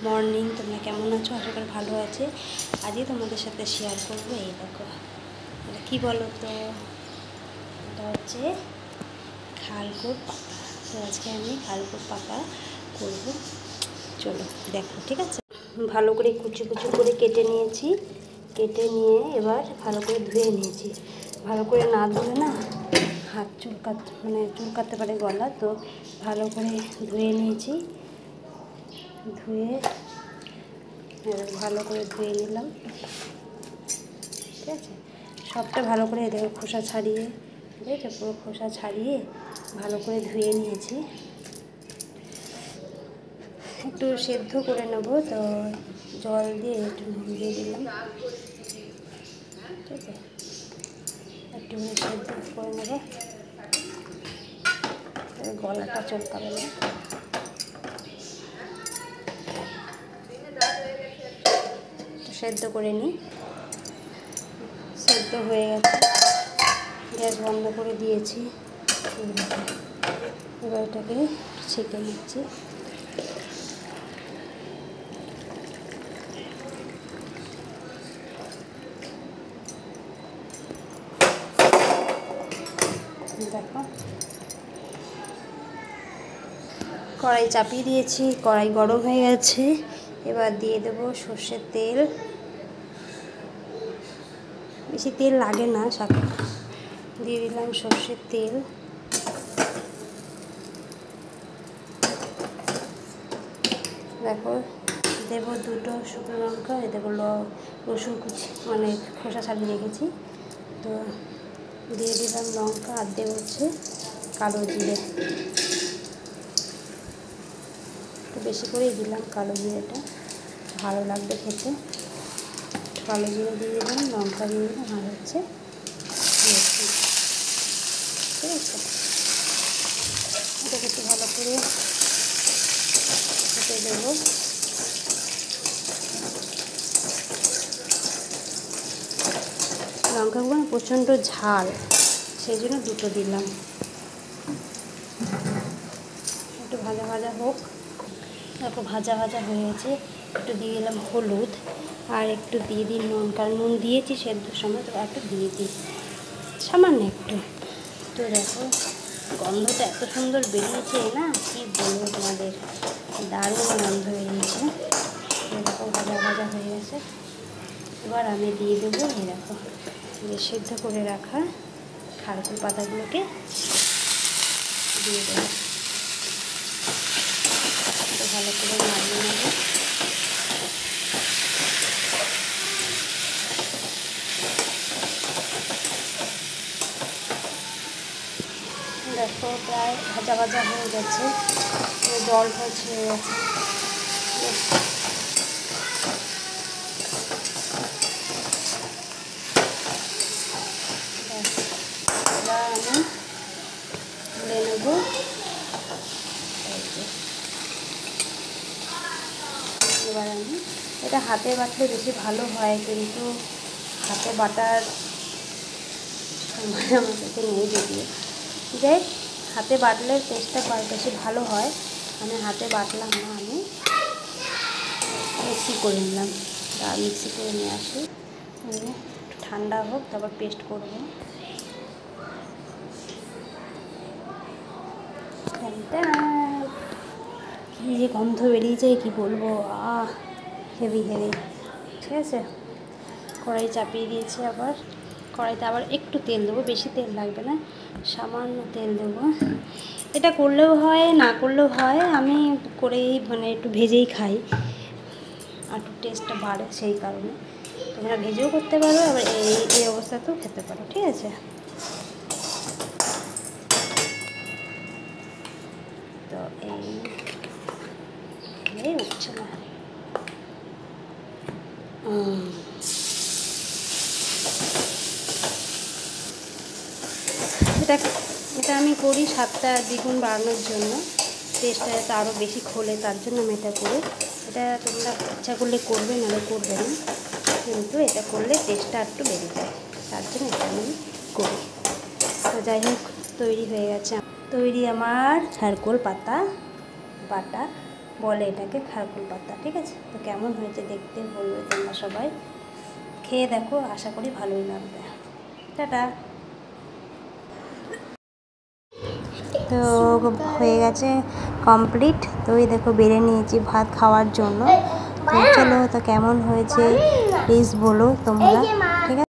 Morning, তোমরা কেমন আছো? আশা করি ভালো আছে। আজই তোমাদের সাথে শেয়ার করবো। এই দেখো, এটা কী বলো তো, এটা হচ্ছে খালকুর পাতা। তো আজকে আমি খালকুর পাতা করব। চলো দেখো, ঠিক আছে। ভালো করে কুচি কুচি করে কেটে নিয়েছি। কেটে নিয়ে এবার ভালো করে ধুয়ে নিয়েছি। ভালো করে না ধুলে না হাত চুলকাতে পারে গলা, তো ভালো করে ধুয়ে নিয়েছি। ধুয়ে ভালো করে ধুয়ে নিলাম, ঠিক আছে। সবটা ভালো করে দেখো খোসা ছাড়িয়ে, দেখো পুরো খোসা ছাড়িয়ে ভালো করে ধুয়ে নিয়েছি। একটু সেদ্ধ করে নেবো, তো জল দিয়ে একটু নুন দিয়ে দিলাম, ঠিক আছে। একটু সেদ্ধ করে নেবো, গলাটা চলকাবে না। সেদ্ধ করে নিই। সেদ্ধ হয়ে গেছে, গ্যাস বন্ধ করে দিয়েছি। এবার এটাকে ছেঁকে নিচ্ছি। দেখো, কড়াই চাপিয়ে দিয়েছি, কড়াই গরম হয়ে গেছে। এবার দিয়ে দেবো সর্ষের তেল। বেশি তেল লাগে না, সাথে দিয়ে দিলাম সর্ষের তেল। দেখো, দেবো দুটো শুকনো লঙ্কা, দেবো রসুন কুচি, খোসা ছাড়িয়ে রেখেছি। তো দিয়ে দিলাম লঙ্কা, আর দেবো হচ্ছে কালো জিরে। একটু বেশি করেই দিলাম কালো জিরেটা, ভালো লাগবে খেতে। কালো জিরে দিয়ে দিলাম, লঙ্কা দিয়ে দিলাম, আর হচ্ছে রসুন, ঠিক আছে। এটাকে একটু ভালো করে খেতে দেবো। লঙ্কাগুলো প্রচণ্ড ঝাল, সেই জন্য দুটো দিলাম। একটু ভাজা ভাজা হোক। দেখো ভাজা ভাজা হয়ে গেছে। একটু দিয়ে দিলাম হলুদ, আর একটু দিয়ে দিই নুন, কারণ নুন দিয়েছি সেদ্ধর সময়, তো একটু দিয়ে দিই সামান্য একটু। তো দেখো গন্ধটা এত সুন্দর বেরিয়েছে না, কি বলবো তোমাদের, দারুণ গন্ধ বেরিয়েছে। দেখো ভাজা ভাজা হয়ে গেছে। এবার আমি দিয়ে দেবো, এই দেখো যে সেদ্ধ করে রাখা খালকুর পাতাগুলোকে দিয়ে দেবো। ভালো করে নাড়িয়ে নেব। দেখো প্রায় ভাজা ভাজা হয়ে গেছে, জলটা ছেড়ে গেছে। এবার আমি তুলে নেব। এবার আমি এটা হাতে বাটলে বেশি ভালো হয়, কিন্তু হাতে বাটার সময় আমার কাছে নেই যদিও। যাই, হাতে বাটলে টেস্টটা বেশি ভালো হয়। আমি হাতে বাটলাম না, আমি মিক্সি করে নিলাম। মিক্সি করে নিয়ে আসি, ঠান্ডা হোক, তারপর পেস্ট করব। কী যে গন্ধ বেরিয়েছে, কি বলবো, হেভি হেভি, ঠিক আছে। কড়াই চাপিয়ে দিয়েছি, আবার কড়াইতে আবার একটু তেল দেবো, বেশি তেল লাগবে না, সামান্য তেল দেবো। এটা করলেও হয়, না করলেও হয়, আমি করেই একটু ভেজেই খাই, আর একটু টেস্টটা বাড়ে, সেই কারণে। তোমরা ভেজেও করতে পারো, আবার এই অবস্থাতেও খেতে পারো, ঠিক আছে। তো এই উঠছে না। এটা আমি করি স্বাদটা দ্বিগুণ বাড়ানোর জন্য, টেস্টটা যাতে আরও বেশি খোলে, তার জন্য আমি এটা করি। এটা তোমরা ইচ্ছা করলে করবে, নাহলে করবে না, কিন্তু এটা করলে টেস্টটা একটু বেড়ে যায়, তার জন্য এটা আমি করি। তো যাই হোক, তৈরি হয়ে গেছে, তৈরি আমার খারকোল পাতা বাটা। বলে এটাকে খারকুল পাতা। ঠিক আছে, তো কেমন হয়েছে দেখতে বলবে তোমরা সবাই। খেয়ে দেখো, আশা করি ভালোই লাগবে। টাটা। তো হয়ে গেছে কমপ্লিট। তো এই দেখো বেড়ে নিয়েছি ভাত খাওয়ার জন্য। তো চলো, তো কেমন হয়েছে প্লিজ বলো তোমরা। ঠিক আছে।